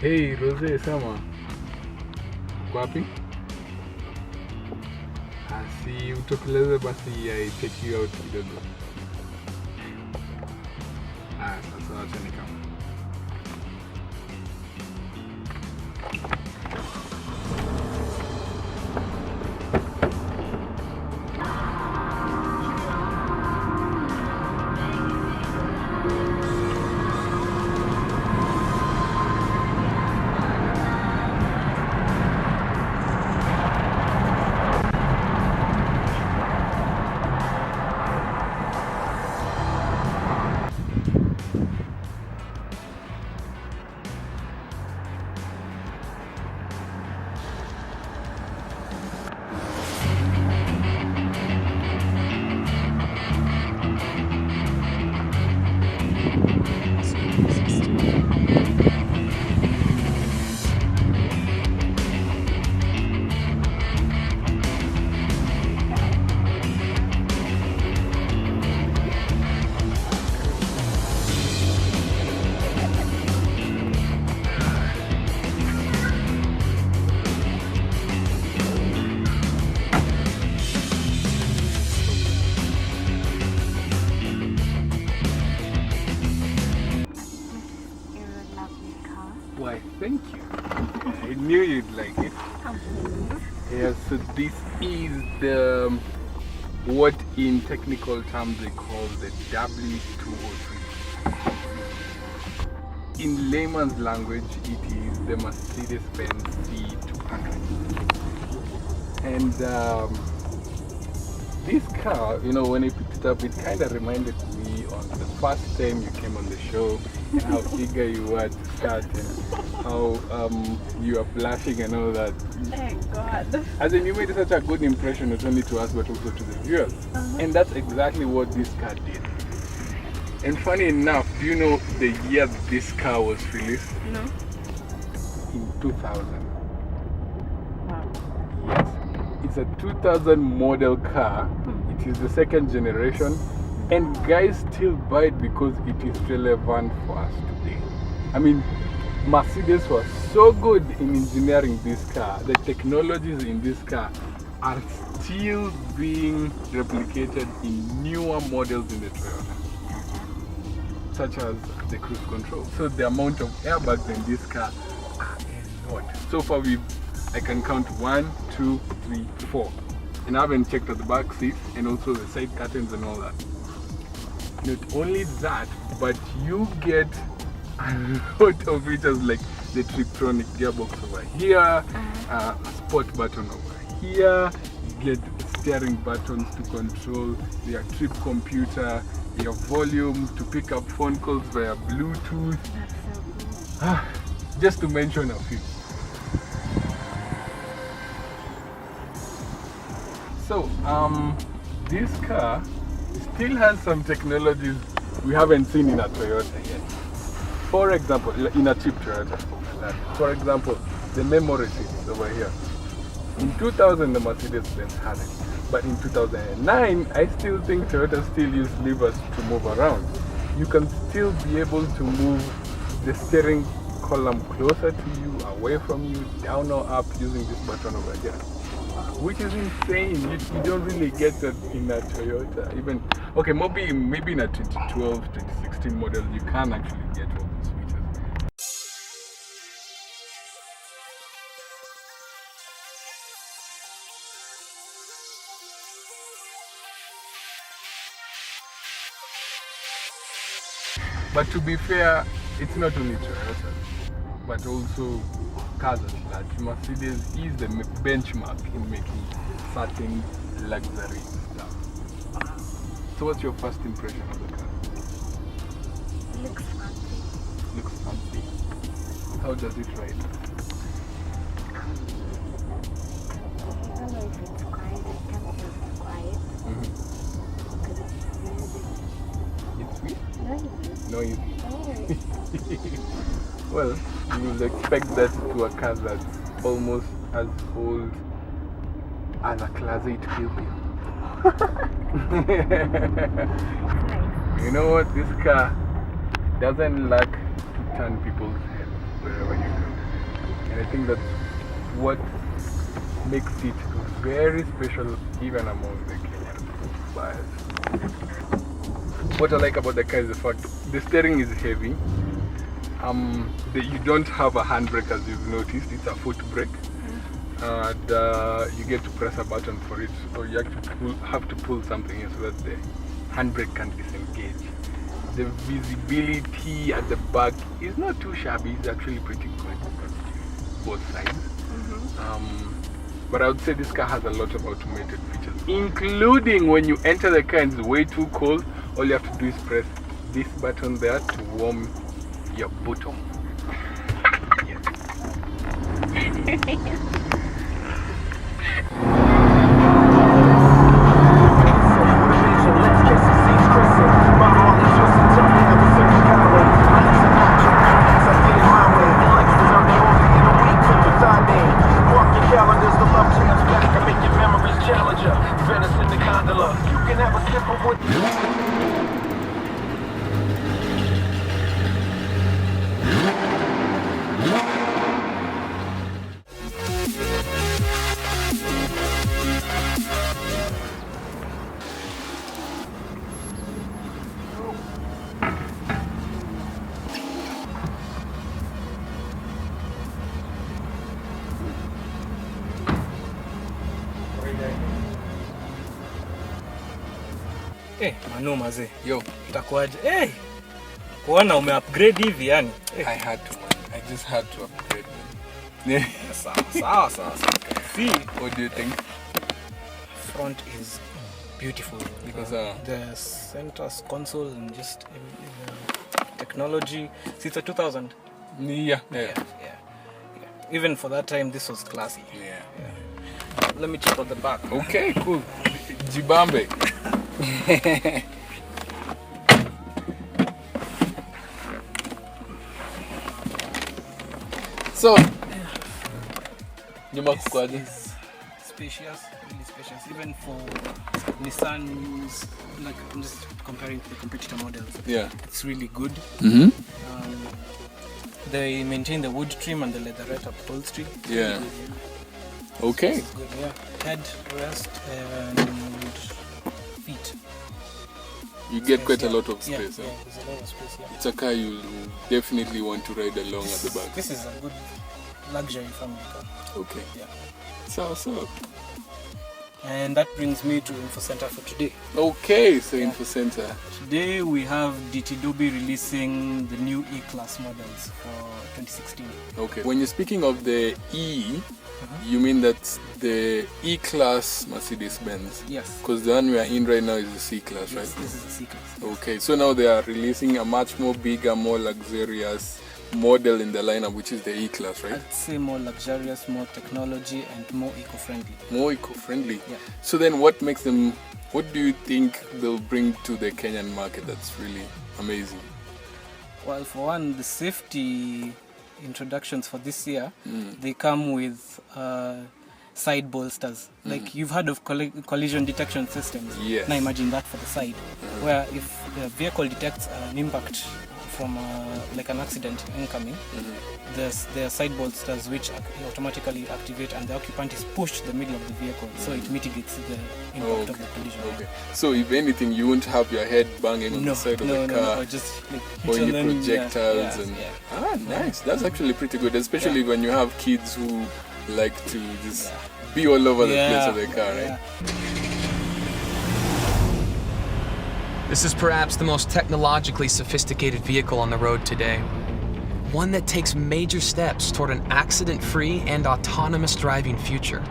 Hey, Rose, Sama. Kwapi? Si utokeleze basi I take you out kidogo. Sasa wacha nikama. Why, thank you. I knew you'd like it. Yeah, so this is the, what in technical terms they call the W203. In layman's language, it is the Mercedes-Benz C200. And this car, you know, when I picked it up, it kind of reminded me on the first time you came on the show and how eager you were to start and how you are blushing and all that. Thank God. As in, you made such a good impression, not only to us but also to the viewers. And that's exactly what this car did. And funny enough, do you know the year this car was released? No. In 2000. Wow. Yes. It's a 2000 model car. It is the second generation. And guys still buy it because it is relevant for us today. I mean, Mercedes was so good in engineering this car. The technologies in this car are still being replicated in newer models in the Toyota, such as the cruise control. So the amount of airbags in this car are a lot. So far I can count 1, 2, 3, 4. And I haven't checked out the back seat and also the side curtains and all that. Not only that, but you get a lot of features like the Triptronic gearbox over here, a sport button over here, you get steering buttons to control your trip computer, your volume to pick up phone calls via Bluetooth. That's so cool. Just to mention a few. So, this car still has some technologies we haven't seen in a Toyota yet. For example, in a cheap Toyota. For example, the memory seats over here. In 2000, the Mercedes-Benz had it. But in 2009, I still think Toyota still use levers to move around. You can still be able to move the steering column closer to you, away from you, down or up using this button over here. Which is insane. You don't really get that in a Toyota. Even, okay, maybe in a 2012, 2016 model, you can actually get all these features. But to be fair, it's not only Toyota, but also cars at large. Mercedes is the benchmark in making certain luxury stuff. So what's your first impression of the car? Looks fancy. Looks fancy. How does it ride? I don't know if it's quiet. I can't say it's quiet. Because it's music. It's sweet? Noisy. Noisy. Well, you will expect that to a car that's almost as old as a Class 8 Pilgrim. Nice. You know what? This car doesn't lack to turn people's heads wherever you go. And I think that's what makes it very special even among the Kenyan buyers. What I like about the car is the fact the steering is heavy. You don't have a handbrake, as you've noticed. It's a foot brake. And you get to press a button for it, so you have to pull something in so that the handbrake can disengage. The visibility at the back is not too shabby, it's actually pretty good on both sides. But I would say this car has a lot of automated features, including when you enter the car and it's way too cold, all you have to do is press this button there to warm your bottom. Yes. Manu mazee. Yo, utakuaje? Kuona ume-upgrade hivi yani. I had to, man. I just had to upgrade, man. Sawa. See, what do you think? Front is beautiful because the center console and just technology. See, it's a 2000. Yeah. Even for that time, this was classy. Yeah. Let me check on the back. Okay, cool. Jibambe. So, it's spacious, really spacious. Even for Nissan's, like I'm just comparing to the competitor models. Yeah, it's really good. They maintain the wood trim and the leatherette upholstery. Yeah. Okay. It's good, yeah. Head rest and feet. You get quite a lot of space. Yeah, there's a lot of space, yeah. It's a car you definitely want to ride along at the back. This is a good luxury family car. Okay. Yeah. So. And that brings me to Info Center for today. Okay, so Info Center. Today we have DT Dobby releasing the new E-Class models for 2016. Okay. When you're speaking of the E, you mean that's the E-Class Mercedes-Benz? Yes. Because the one we are in right now is the C-Class, right? Yes, this is the C-Class. Okay, so now they are releasing a much more bigger, more luxurious model in the lineup, which is the E-Class, right? I'd say more luxurious, more technology, and more eco-friendly. More eco-friendly? Yeah. So then what makes them, what do you think they'll bring to the Kenyan market that's really amazing? Well, for one, the safety introductions for this year, they come with side bolsters. Like you've heard of collision detection systems. Yes. Now imagine that for the side, where if the vehicle detects an impact from like an accident incoming, there are side bolsters which automatically activate and the occupant is pushed to the middle of the vehicle, so it mitigates the impact of the collision. Okay. So if anything, you won't have your head banging on the side of the car. No, just like or any projectiles nice. That's actually pretty good, especially when you have kids who like to just be all over the place of the car, right? This is perhaps the most technologically sophisticated vehicle on the road today. One that takes major steps toward an accident-free and autonomous driving future.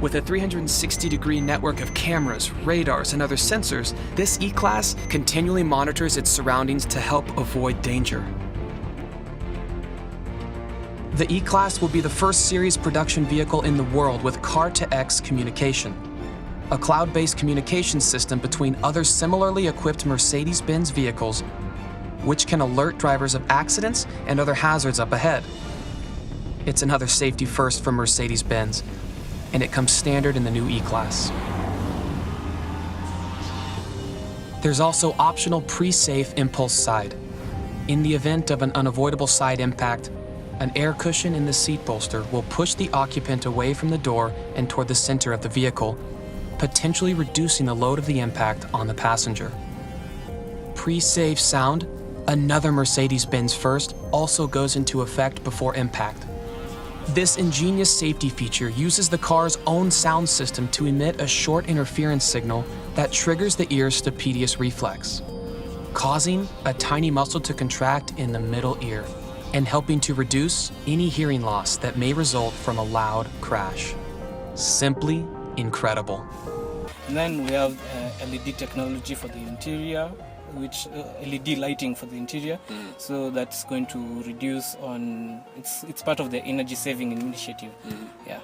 With a 360-degree network of cameras, radars, and other sensors, this E-Class continually monitors its surroundings to help avoid danger. The E-Class will be the first series production vehicle in the world with car-to-X communication, a cloud-based communication system between other similarly equipped Mercedes-Benz vehicles, which can alert drivers of accidents and other hazards up ahead. It's another safety first for Mercedes-Benz, and it comes standard in the new E-Class. There's also optional pre-safe impulse side. In the event of an unavoidable side impact, an air cushion in the seat bolster will push the occupant away from the door and toward the center of the vehicle, potentially reducing the load of the impact on the passenger. Pre-save sound, another Mercedes-Benz first, also goes into effect before impact. This ingenious safety feature uses the car's own sound system to emit a short interference signal that triggers the ear's stapedius reflex, causing a tiny muscle to contract in the middle ear and helping to reduce any hearing loss that may result from a loud crash. Simply incredible. And then we have LED technology for the interior, which LED lighting for the interior. So that's going to reduce on, it's part of the energy saving initiative. Yeah.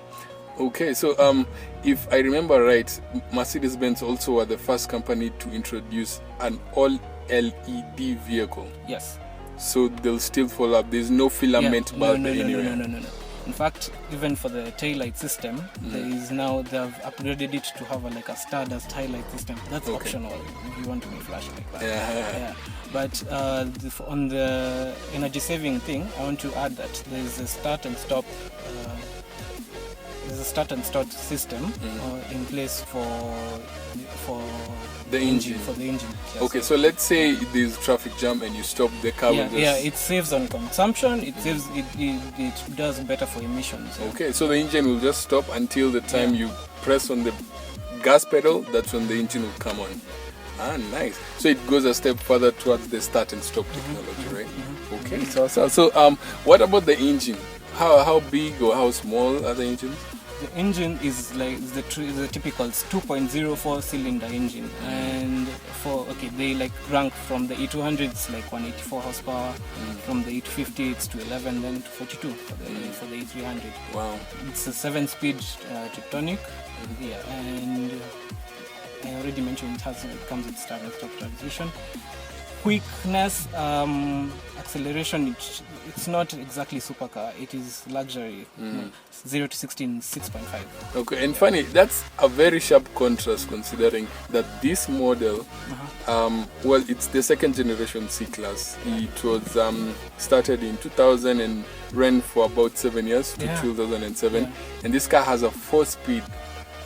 Okay, so if I remember right, Mercedes-Benz also were the first company to introduce an all LED vehicle. Yes. So they'll still follow up. There's no filament bulb anywhere. No. In fact, even for the taillight system, there is now, they've upgraded it to have like a Stardust highlight system. That's optional if you want to be flash like that. Yeah. But on the energy saving thing, I want to add that there is a start and stop. There's a start and start system in place for the engine. For the engine. Yes. Okay, so let's say there's traffic jam and you stop the car. It saves on consumption. It saves. It does better for emissions. Okay, so the engine will just stop until the time you press on the gas pedal. That's when the engine will come on. Ah, nice. So it goes a step further towards the start and stop technology, right? Okay, so what about the engine? How big or how small are the engines? The engine is like the typical 2.04 cylinder engine, and they like rank from the E200s like 184 horsepower, from the E250 it's to 11, then to 42 for the E300. Wow! It's a 7-speed Triptonic, and I already mentioned it comes with start and stop transmission. Quickness, acceleration, it's not exactly supercar, it is luxury. 0 to 60 in 6.5. Okay, and funny, that's a very sharp contrast considering that this model, it's the second generation C-Class. It was started in 2000 and ran for about 7 years to 2007. And this car has a 4-speed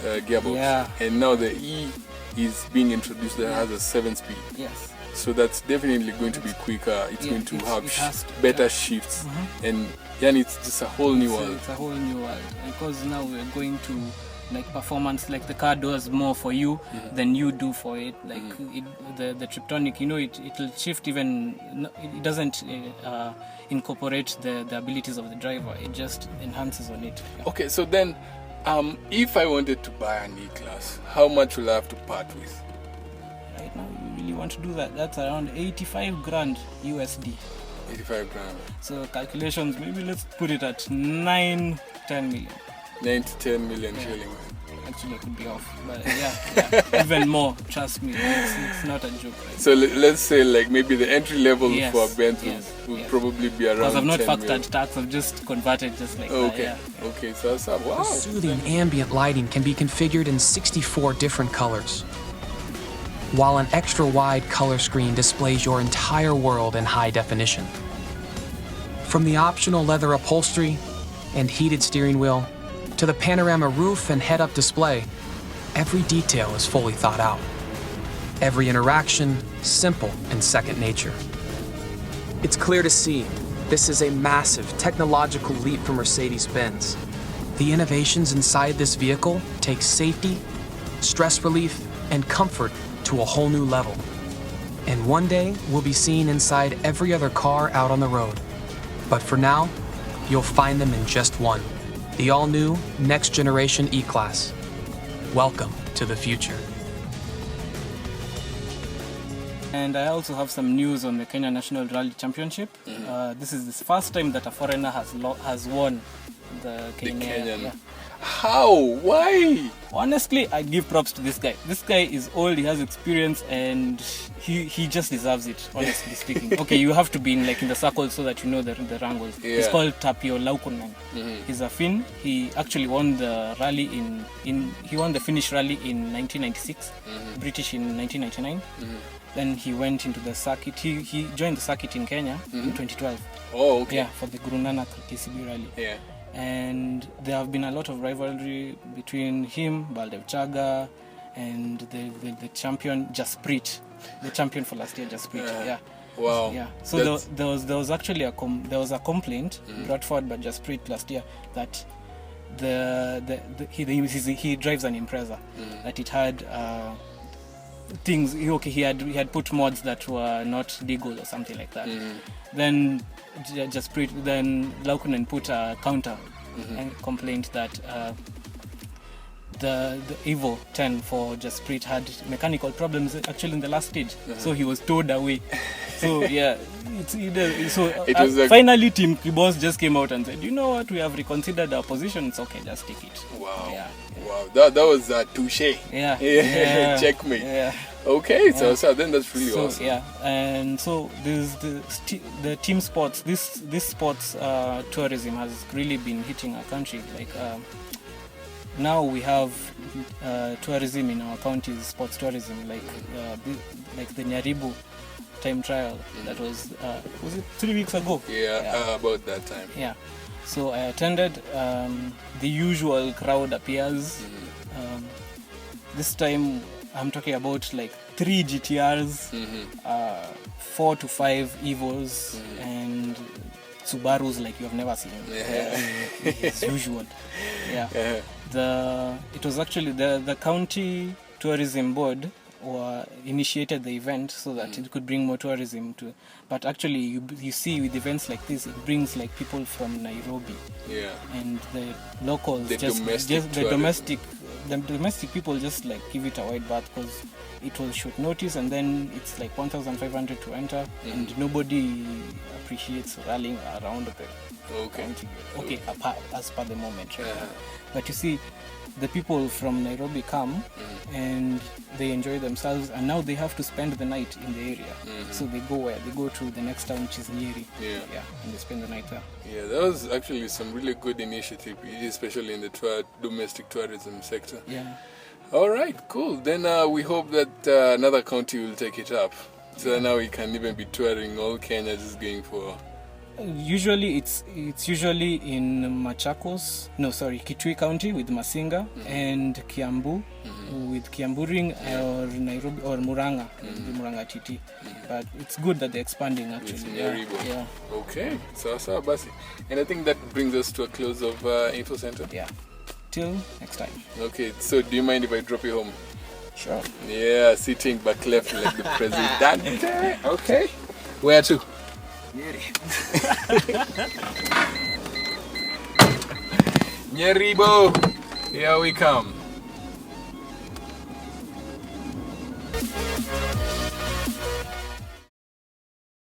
gearbox. And now the E is being introduced that has a 7-speed. Yes. So that's definitely going to be quicker. It's going to have better shifts, and it's just a whole new world. It's a whole new world because now we're going to like performance. Like the car does more for you than you do for it. Like the Triptonic, it'll shift even. It doesn't incorporate the abilities of the driver. It just enhances on it. Okay, so then, if I wanted to buy an E-Class, how much will I have to part with? Right now, you really want to do that? That's around 85 grand USD. 85 grand. So calculations, maybe let's put it at 9-10 million. 9 to 10 million shillings. Actually, I could be off, but even more. Trust me, it's not a joke. Right? So let's say like maybe the entry level for a Benz will probably be around. Because I've not factored tax, I've just converted just like that. Okay, so wow. The soothing ambient lighting can be configured in 64 different colors, while an extra wide color screen displays your entire world in high definition. From the optional leather upholstery and heated steering wheel to the panorama roof and head-up display, every detail is fully thought out. Every interaction simple and second nature. It's clear to see this is a massive technological leap for Mercedes-Benz. The innovations inside this vehicle take safety, stress relief, and comfort to a whole new level. And one day, we'll be seen inside every other car out on the road. But for now, you'll find them in just one, the all-new next-generation E-Class. Welcome to the future. And I also have some news on the Kenya National Rally Championship. This is the first time that a foreigner has won the Kenyan. How? Why? Honestly, I give props to this guy. This guy is old, he has experience, and he just deserves it, honestly speaking. Okay, you have to be in the circle so that you know the wrangles. He's called Tapio Laukonen. He's a Finn. He actually won the rally he won the Finnish rally in 1996, British in 1999. Then he went into the circuit. He joined the circuit in Kenya in 2012. Oh, okay. Yeah, for the Guru Nanak KCB rally. Yeah. And there have been a lot of rivalry between him, Baldev Chaga, and the champion Jasprit, the champion for last year, Jasprit. Yeah. Wow. Yeah. So there was actually a complaint brought forward by Jasprit last year that he drives an Impreza, that it had things. He had put mods that were not legal or something like that. Then then Laukonen put a counter and complained that the Evo 10 for Jasprit had mechanical problems actually in the last stage, so he was towed away. So yeah, finally Team Kibos just came out and said, you know what, we have reconsidered our position. It's okay, just take it. Wow. Yeah. Wow. That was a touche. Yeah. Checkmate. Yeah. Okay, so then that's really awesome. Yeah, and so there's the team sports. This sports tourism has really been hitting our country. Now we have tourism in our counties, sports tourism, like the Nyaribu time trial that was it 3 weeks ago? Yeah. About that time. Yeah. So I attended. The usual crowd appears. This time I'm talking about 3 GTRs, 4 to 5 Evos, and Subarus like you have never seen. It's usual. Yeah. It was actually the county tourism board initiated the event so that it could bring more tourism to. But actually, you see with events like this, it brings people from Nairobi. Yeah. And the locals, the domestic people just give it a wide berth because it was short notice, and then it's 1,500 to enter, and nobody appreciates rallying around the county. Okay, as per the moment, right? But you see, the people from Nairobi come and they enjoy themselves, and now they have to spend the night in the area. So they go where? They go to the next town, which is Nyeri. Yeah, and they spend the night there. Yeah, that was actually some really good initiative, especially in the domestic tourism sector. Yeah. All right, cool. Then we hope that another county will take it up. So now we can even be touring all Kenya, just going for... Usually it's usually in Kitui County with Masinga, and Kiambu with Kiamburing, or Nairobi or Murang'a, the Murang'a TT. But it's good that they're expanding actually. Yeah. Okay, so basi. And I think that brings us to a close of Info Center. Yeah. Till next time. Okay, so do you mind if I drop you home? Sure. Yeah, sitting back left like the president. Okay. Where to? Nyeribo, here we come.